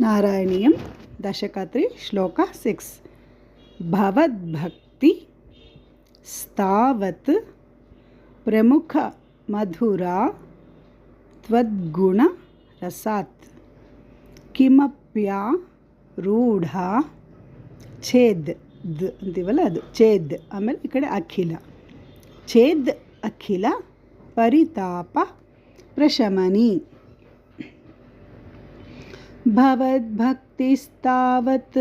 नारायणीयं दशकत्री श्लोक 6 भवद्भक्ति स्तावत् प्रमुख मधुरा त्वद्गुण रसात् किमप्या रूढ़ा छेद अंतीवल्ल अदु छेद आमेले इकड़े अखिल छेद अखिल परिताप प्रशमनी भवद्भक्तिस्तावत्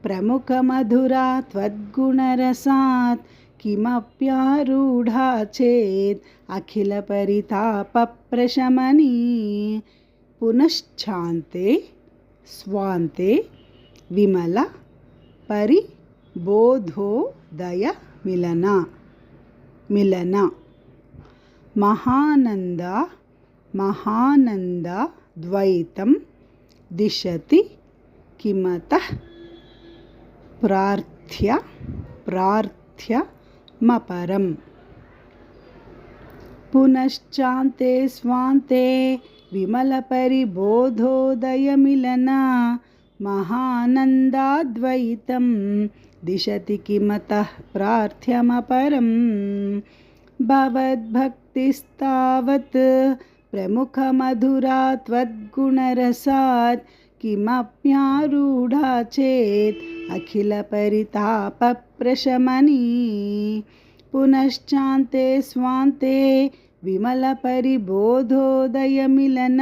प्रमुखमधुरा त्वद्गुणरसात् किमप्यारूढा चेत् अखिलपरितापप्रशमनी पुनश्चान्ते स्वान्ते विमल परिबोधोदय मिलन महानन्द द्वैतं दिशति किमतः प्रार्थ्यमपरम् पुनश्चान्ते स्वान्ते विमलपरिबोधोदयमिलन महानन्दाद्वैतं दिशति किमतः प्रार्थ्यमपरम् भवद्भक्तिस्तावत् प्रमुखमधुरा त्वद्गुणरसात् किमप्यारूढा चेत् अखिलपरितापप्रशमनी पुनश्चान्ते स्वान्ते विमलपरिबोधोदयमिलन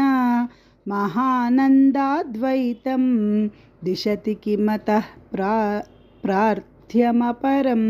महानन्दाद्वैतं दिशति किमतः प्रार्थ्यमपरम्।